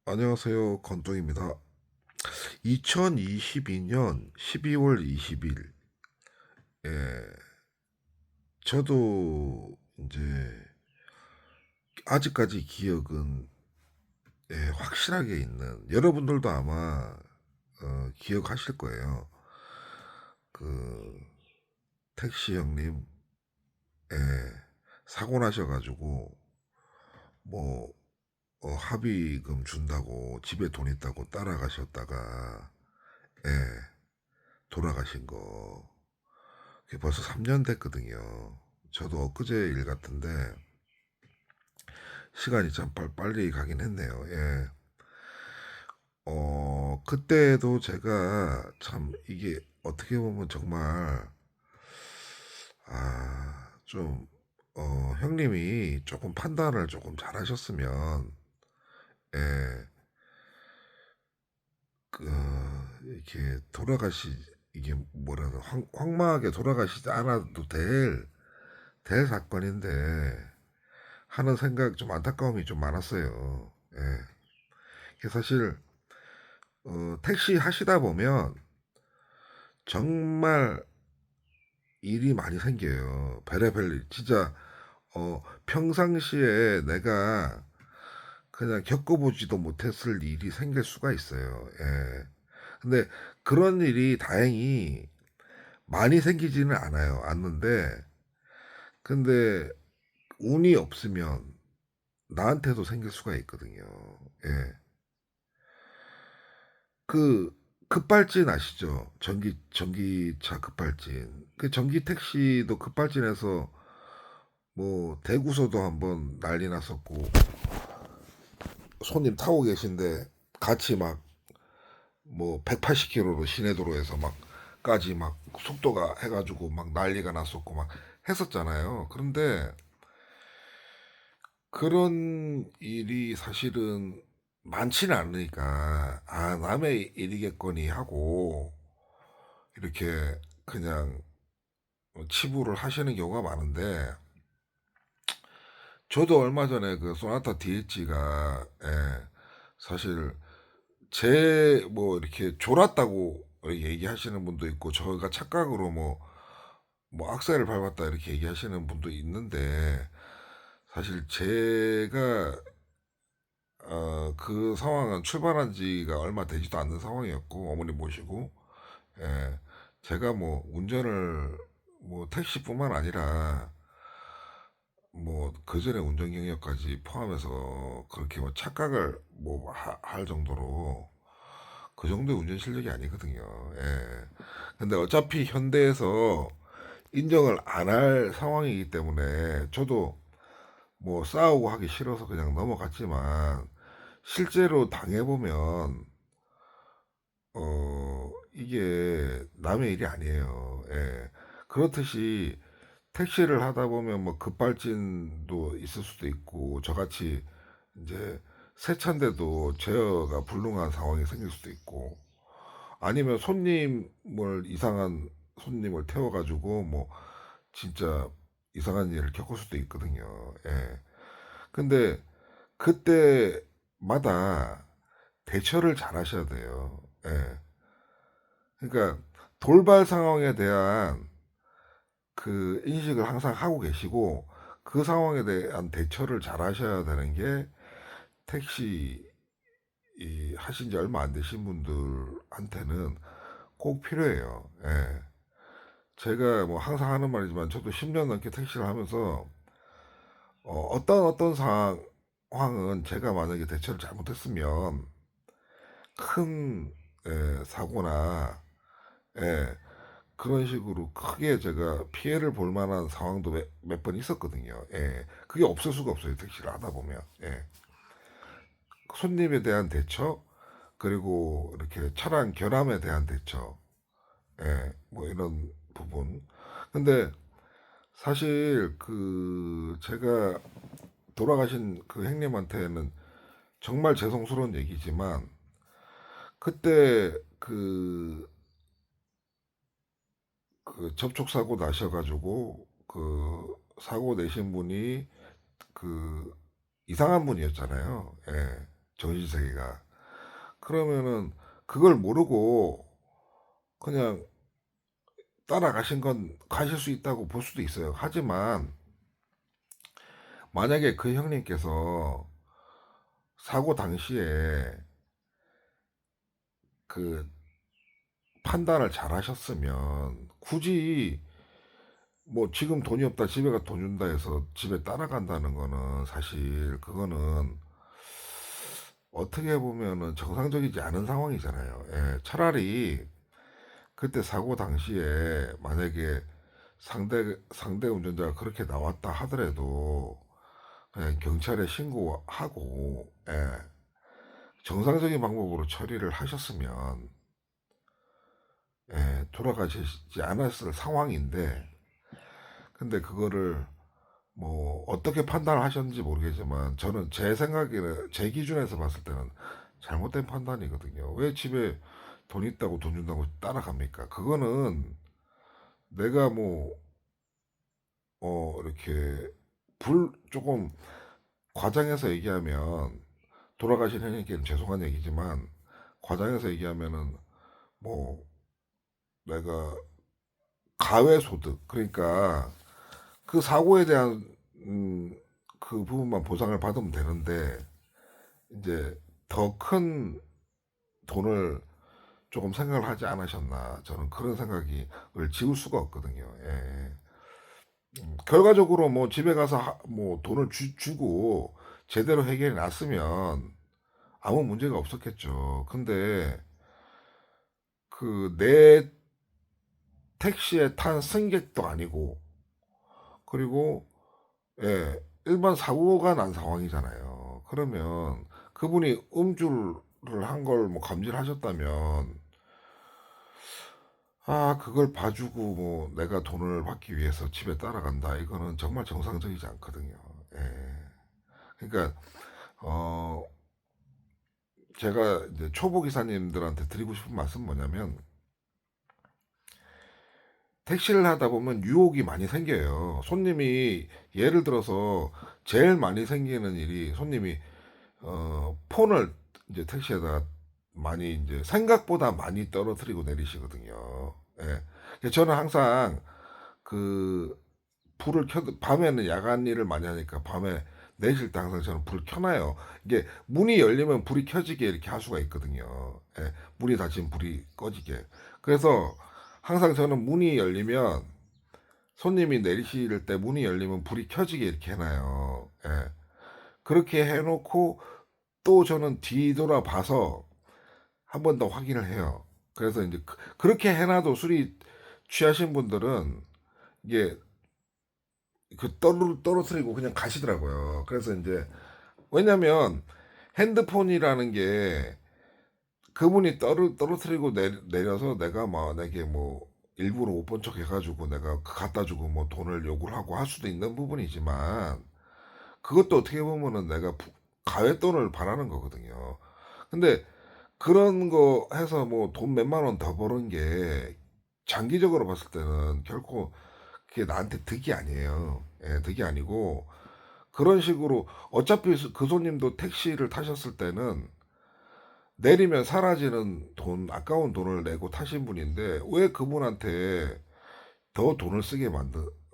안녕하세요. 건동입니다. 2022년 12월 20일, 예, 저도 이제 아직까지 기억은 확실하게 있는, 여러분들도 아마 기억하실 거예요. 그 택시 형님, 예, 사고 나셔가지고 뭐 합의금 준다고 집에 돈 있다고 따라가셨다가 예, 돌아가신 거. 그게 벌써 3년 됐거든요. 저도 엊그제 일 같은데 시간이 참 빨리 가긴 했네요. 예. 그때도 제가 참 이게 어떻게 보면 정말 좀 형님이 조금 판단을 조금 잘하셨으면 예, 그 이렇게 이게 뭐라나 황망하게 돌아가시지 않아도 될 사건인데 하는 생각, 좀 안타까움이 좀 많았어요. 예. 이게 사실 택시 하시다 보면 정말 일이 많이 생겨요. 별의별 일. 진짜 평상시에 내가 그냥 겪어보지도 못했을 일이 생길 수가 있어요. 예. 근데 그런 일이 다행히 많이 생기지는 않는데, 근데 운이 없으면 나한테도 생길 수가 있거든요. 예. 그 급발진 아시죠? 전기차 급발진. 그 전기 택시도 급발진해서 뭐 대구서도 한번 난리 났었고, 손님 타고 계신데 같이 막 뭐 180km로 시내도로에서 막까지 막 속도가 해가지고 막 난리가 났었고 막 했었잖아요. 그런데 그런 일이 사실은 많지는 않으니까 남의 일이겠거니 하고 이렇게 그냥 치부를 하시는 경우가 많은데, 저도 얼마 전에 그 소나타 DH가 사실 제 뭐 이렇게 졸았다고 얘기하시는 분도 있고, 저가 착각으로 뭐 악셀을 밟았다 이렇게 얘기하시는 분도 있는데, 사실 제가 그 상황은 출발한 지가 얼마 되지도 않는 상황이었고, 어머니 모시고 예, 제가 뭐 운전을 뭐 택시뿐만 아니라 뭐 그전에 운전 경력까지 포함해서 그렇게 뭐 착각을 뭐 할 정도로 그 정도의 운전 실력이 아니거든요. 예. 근데 어차피 현대에서 인정을 안 할 상황이기 때문에 저도 뭐 싸우고 하기 싫어서 그냥 넘어갔지만, 실제로 당해보면 이게 남의 일이 아니에요. 예. 그렇듯이 택시를 하다 보면 뭐 급발진도 있을 수도 있고, 저같이 이제 새 차인데도 제어가 불능한 상황이 생길 수도 있고, 아니면 이상한 손님을 태워가지고 뭐 진짜 이상한 일을 겪을 수도 있거든요. 예. 근데 그때마다 대처를 잘 하셔야 돼요. 예. 그러니까 돌발 상황에 대한 그 인식을 항상 하고 계시고, 그 상황에 대한 대처를 잘 하셔야 되는 게 택시 하신 지 얼마 안 되신 분들한테는 꼭 필요해요. 예. 제가 뭐 항상 하는 말이지만 저도 10년 넘게 택시를 하면서 어떤 상황은 제가 만약에 대처를 잘못했으면 큰 사고나 예, 그런 식으로 크게 제가 피해를 볼 만한 상황도 몇 번 있었거든요. 예. 그게 없을 수가 없어요. 택시를 하다 보면. 예. 손님에 대한 대처, 그리고 이렇게 차량 결함에 대한 대처, 뭐 이런 부분. 근데 사실 그 제가 돌아가신 그 형님한테는 정말 죄송스러운 얘기지만, 그때 그 접촉 사고 나셔가지고 그 사고 내신 분이 그 이상한 분이었잖아요. 예. 정신세계가. 그러면은 그걸 모르고 그냥 따라가신 건 가실 수 있다고 볼 수도 있어요. 하지만 만약에 그 형님께서 사고 당시에 그 판단을 잘 하셨으면 굳이 뭐 지금 돈이 없다 집에 가 돈 준다 해서 집에 따라간다는 거는 사실 그거는 어떻게 보면은 정상적이지 않은 상황이잖아요. 예, 차라리 그때 사고 당시에 만약에 상대 운전자가 그렇게 나왔다 하더라도 그냥 경찰에 신고하고, 예, 정상적인 방법으로 처리를 하셨으면, 예, 돌아가시지 않았을 상황인데, 근데 그거를 뭐 어떻게 판단을 하셨는지 모르겠지만 저는 제 생각에는 제 기준에서 봤을 때는 잘못된 판단이거든요. 왜 집에 돈 있다고 돈 준다고 따라갑니까? 그거는 내가 뭐 이렇게 조금 과장해서 얘기하면 돌아가신 형님께는 죄송한 얘기지만 과장해서 얘기하면은 뭐 내가 가외소득 그러니까 그 사고에 대한 그 부분만 보상을 받으면 되는데 이제 더 큰 돈을 조금 생각을 하지 않으셨나 저는 그런 생각이 지울 수가 없거든요. 예. 결과적으로 뭐 집에 가서 뭐 돈을 주고 제대로 해결이 났으면 아무 문제가 없었겠죠. 근데 그 내 택시에 탄 승객도 아니고 그리고 예, 일반 사고가 난 상황이잖아요. 그러면 그분이 음주를 한 걸 뭐 감지를 하셨다면 그걸 봐주고 뭐 내가 돈을 받기 위해서 집에 따라간다. 이거는 정말 정상적이지 않거든요. 예. 그러니까 어 제가 이제 초보 기사님들한테 드리고 싶은 말씀 뭐냐면 택시를 하다 보면 유혹이 많이 생겨요. 손님이 예를 들어서 제일 많이 생기는 일이 손님이 폰을 이제 택시에다가 많이 이제 생각보다 많이 떨어뜨리고 내리시거든요. 예. 그래서 저는 항상 그 불을 밤에는 야간 일을 많이 하니까 밤에 내실 때 항상 저는 불을 켜놔요. 이게 문이 열리면 불이 켜지게 이렇게 할 수가 있거든요. 예. 문이 닫히면 불이 꺼지게. 그래서 항상 저는 문이 열리면 손님이 내리실 때 문이 열리면 불이 켜지게 이렇게 해놔요. 예. 그렇게 해놓고 또 저는 뒤돌아 봐서 한 번 더 확인을 해요. 그래서 이제 그렇게 해놔도 술이 취하신 분들은 이게 그 떨어뜨리고 그냥 가시더라고요. 그래서 이제 왜냐면 핸드폰이라는 게 그분이 떨어뜨리고 내려서 내가 만약에 뭐 일부러 못 본 척 해가지고 내가 갖다 주고 뭐 돈을 요구를 하고 할 수도 있는 부분이지만 그것도 어떻게 보면은 내가 가외돈을 바라는 거거든요. 근데 그런 거 해서 뭐 돈 몇만 원 더 버는 게 장기적으로 봤을 때는 결코 그게 나한테 득이 아니에요. 예, 득이 아니고 그런 식으로 어차피 그 손님도 택시를 타셨을 때는 내리면 사라지는 돈, 아까운 돈을 내고 타신 분인데 왜 그분한테 더 돈을 쓰게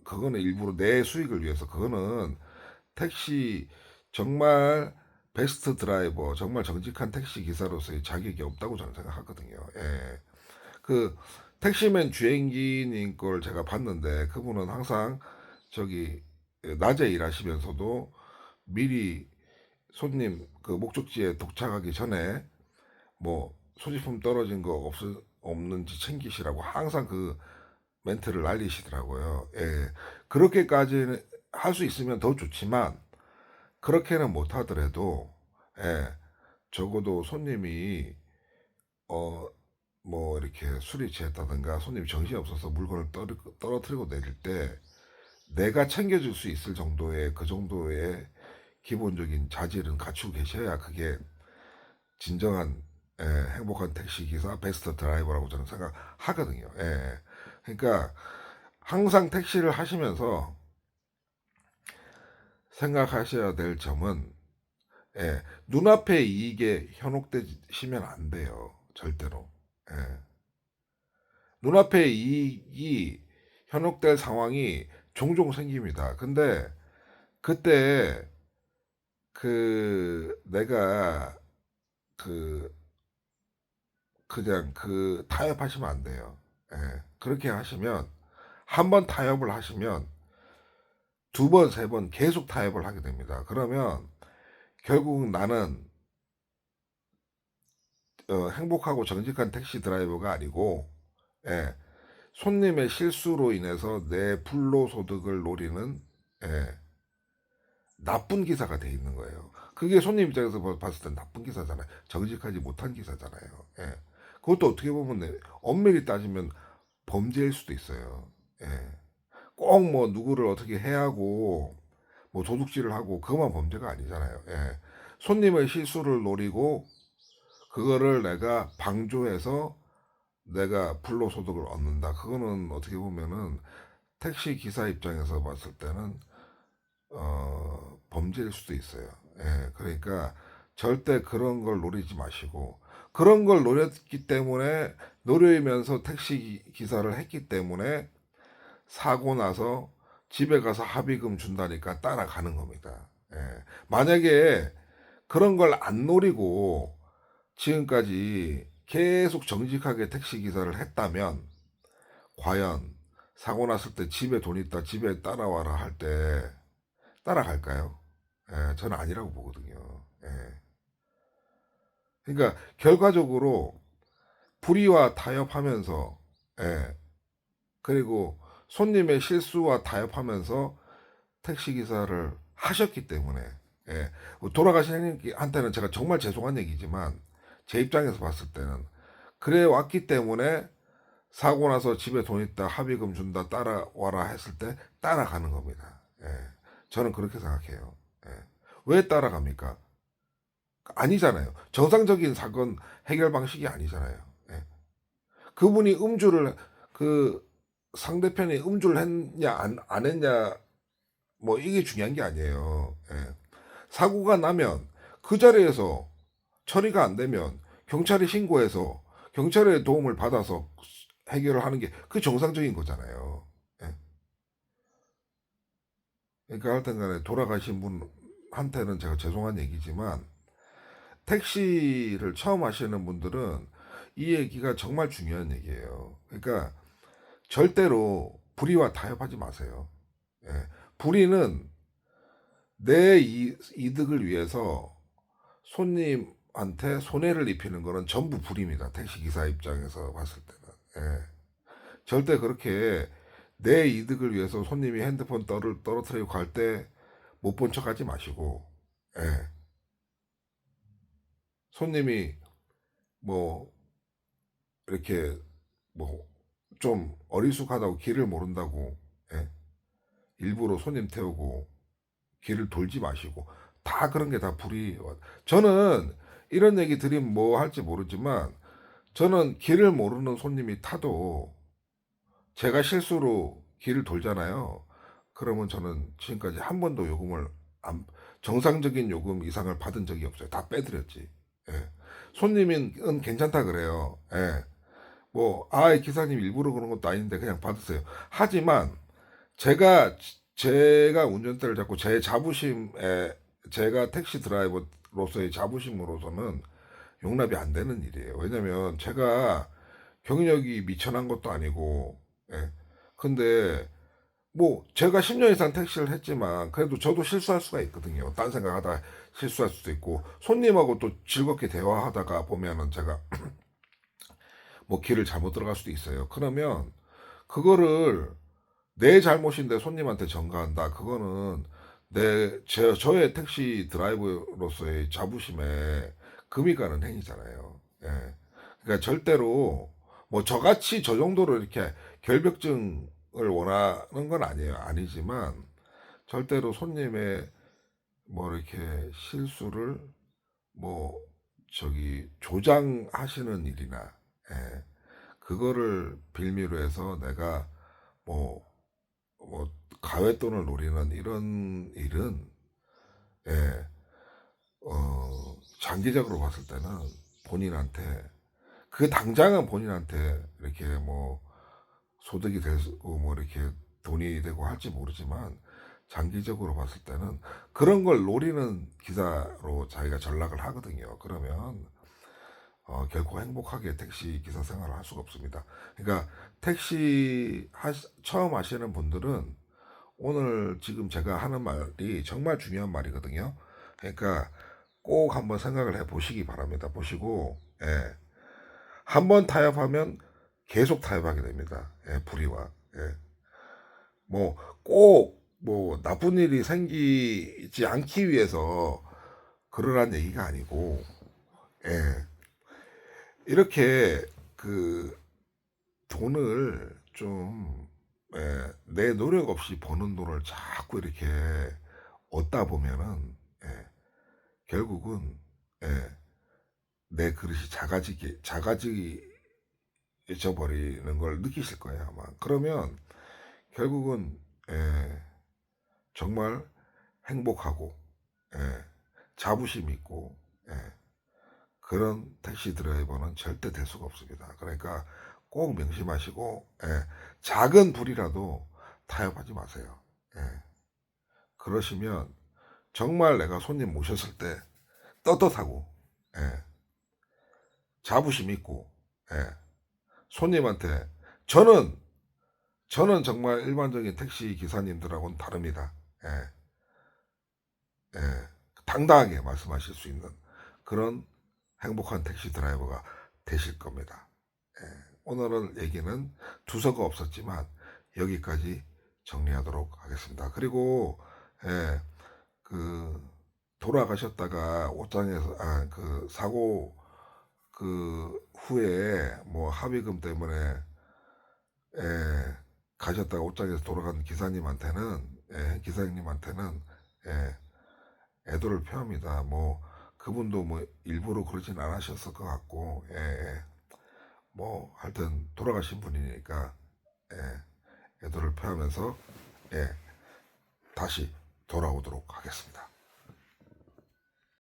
그거는 일부러 내 수익을 위해서 그거는 택시 정말 베스트 드라이버, 정말 정직한 택시 기사로서의 자격이 없다고 저는 생각하거든요. 예. 그 택시맨 주행기님 걸 제가 봤는데 그분은 항상 저기 낮에 일하시면서도 미리 손님 그 목적지에 도착하기 전에 뭐 소지품 떨어진 거 없는지 챙기시라고 항상 그 멘트를 날리시더라고요. 예. 그렇게까지 할 수 있으면 더 좋지만 그렇게는 못 하더라도 예. 적어도 손님이 어 뭐 이렇게 술이 취했다든가 손님이 정신이 없어서 물건을 떨어뜨리고 내릴 때 내가 챙겨줄 수 있을 정도의 그 정도의 기본적인 자질은 갖추고 계셔야 그게 진정한 예, 행복한 택시기사 베스트 드라이버라고 저는 생각하거든요. 예. 그러니까 항상 택시를 하시면서 생각하셔야 될 점은 예, 눈앞의 이익에 현혹되시면 안 돼요. 절대로. 예. 눈앞의 이익이 현혹될 상황이 종종 생깁니다. 근데 그때 내가 그 그냥 타협하시면 안 돼요. 예. 그렇게 하시면 한 번 타협을 하시면 두 번, 세 번 계속 타협을 하게 됩니다. 그러면 결국 나는 행복하고 정직한 택시 드라이버가 아니고, 예, 손님의 실수로 인해서 내 불로소득을 노리는, 예, 나쁜 기사가 돼 있는 거예요. 그게 손님 입장에서 봤을 땐 나쁜 기사잖아요. 정직하지 못한 기사잖아요. 예. 그것도 어떻게 보면 엄밀히 따지면 범죄일 수도 있어요. 예. 꼭 뭐 누구를 어떻게 해하고 뭐 도둑질을 하고 그것만 범죄가 아니잖아요. 예. 손님의 실수를 노리고 그거를 내가 방조해서 내가 불로소득을 얻는다. 그거는 어떻게 보면은 택시 기사 입장에서 봤을 때는 범죄일 수도 있어요. 예, 그러니까 절대 그런 걸 노리지 마시고 그런 걸 노렸기 때문에 노리면서 택시 기사를 했기 때문에 사고 나서 집에 가서 합의금 준다니까 따라가는 겁니다. 예, 만약에 그런 걸 안 노리고 지금까지 계속 정직하게 택시 기사를 했다면 과연 사고 났을 때 집에 돈 있다 집에 따라와라 할 때 따라갈까요? 예, 저는 아니라고 보거든요. 예. 그러니까 결과적으로 불의와 타협하면서 예, 그리고 손님의 실수와 타협하면서 택시 기사를 하셨기 때문에 예, 돌아가신 형님한테는 제가 정말 죄송한 얘기지만 제 입장에서 봤을 때는 그래 왔기 때문에 사고 나서 집에 돈 있다 합의금 준다 따라와라 했을 때 따라가는 겁니다. 예, 저는 그렇게 생각해요. 예. 왜 따라갑니까? 아니잖아요. 정상적인 사건 해결 방식이 아니잖아요. 예. 그분이 그 상대편이 음주를 했냐, 안 했냐, 뭐 이게 중요한 게 아니에요. 예. 사고가 나면 그 자리에서 처리가 안 되면 경찰에 신고해서 경찰의 도움을 받아서 해결을 하는 게 그 정상적인 거잖아요. 예. 그러니까 하여튼 간에 돌아가신 분한테는 제가 죄송한 얘기지만 택시를 처음 하시는 분들은 이 얘기가 정말 중요한 얘기예요. 그러니까 절대로 불의와 타협하지 마세요. 예. 불의는 내 이득을 위해서 손님한테 손해를 입히는 거는 전부 불의입니다. 택시기사 입장에서 봤을 때는. 예. 절대 그렇게 내 이득을 위해서 손님이 핸드폰 떨어뜨리고 갈 때 못 본 척 하지 마시고, 예. 손님이 뭐 이렇게 뭐 좀 어리숙하다고 길을 모른다고 예? 일부러 손님 태우고 길을 돌지 마시고 다 그런 게 다 불이 저는 이런 얘기 드리면 뭐 할지 모르지만 저는 길을 모르는 손님이 타도 제가 실수로 길을 돌잖아요. 그러면 저는 지금까지 한 번도 요금을 안, 정상적인 요금 이상을 받은 적이 없어요. 다 빼드렸지. 예. 손님은 괜찮다 그래요. 예. 뭐, 기사님 일부러 그런 것도 아닌데 그냥 받으세요. 하지만 제가 운전대를 잡고 제 자부심에 제가 택시 드라이버로서의 자부심으로서는 용납이 안 되는 일이에요. 왜냐면 제가 경력이 미천한 것도 아니고, 예. 근데 뭐 제가 10년 이상 택시를 했지만 그래도 저도 실수할 수가 있거든요. 딴 생각하다 실수할 수도 있고 손님하고 또 즐겁게 대화하다가 보면은 제가 뭐 길을 잘못 들어갈 수도 있어요. 그러면 그거를 내 잘못인데 손님한테 전가한다. 그거는 저의 택시 드라이버로서의 자부심에 금이 가는 행위잖아요. 예. 그러니까 절대로 뭐 저같이 저 정도로 이렇게 결벽증을 원하는 건 아니에요. 아니지만 절대로 손님의 뭐 이렇게 실수를 뭐 조장하시는 일이나 예. 그거를 빌미로 해서 내가 뭐 뭐 가외돈을 노리는 이런 일은 예, 장기적으로 봤을 때는 본인한테, 그 당장은 본인한테 이렇게 뭐 소득이 되고 뭐 이렇게 돈이 되고 할지 모르지만, 장기적으로 봤을 때는 그런 걸 노리는 기사로 자기가 전락을 하거든요. 그러면 결코 행복하게 택시 기사 생활을 할 수가 없습니다. 그러니까 처음 하시는 분들은 오늘 지금 제가 하는 말이 정말 중요한 말이거든요. 그러니까 꼭 한번 생각을 해 보시기 바랍니다. 보시고, 예. 한번 타협하면 계속 타협하게 됩니다. 예, 불의와. 예. 뭐, 꼭, 뭐, 나쁜 일이 생기지 않기 위해서 그러란 얘기가 아니고, 예. 이렇게 그 돈을 좀, 예, 내 노력 없이 버는 돈을 자꾸 이렇게 얻다 보면은, 예, 결국은, 예, 내 그릇이 작아지져 버리는 걸 느끼실 거예요, 아마. 그러면 결국은, 예, 정말 행복하고, 예, 자부심 있고, 예, 그런 택시 드라이버는 절대 될 수가 없습니다. 그러니까 꼭 명심하시고, 예, 작은 불이라도 타협하지 마세요. 예, 그러시면 정말 내가 손님 모셨을 때 떳떳하고, 예, 자부심 있고, 예, 손님한테, 저는 정말 일반적인 택시 기사님들하고는 다릅니다. 예, 예, 당당하게 말씀하실 수 있는 그런 행복한 택시 드라이버가 되실 겁니다. 예, 오늘은 얘기는 두서가 없었지만 여기까지 정리하도록 하겠습니다. 그리고, 예, 그 돌아가셨다가 옷장에서 그 사고 그 후에 뭐 합의금 때문에, 예, 가셨다가 옷장에서 돌아간 기사님한테는, 예, 기사님한테는, 예, 애도를 표합니다. 뭐 그분도 뭐 일부러 그러진 않으셨을 것 같고, 예, 예. 뭐 하여튼 돌아가신 분이니까, 예, 애도를 표하면서, 예, 다시 돌아오도록 하겠습니다.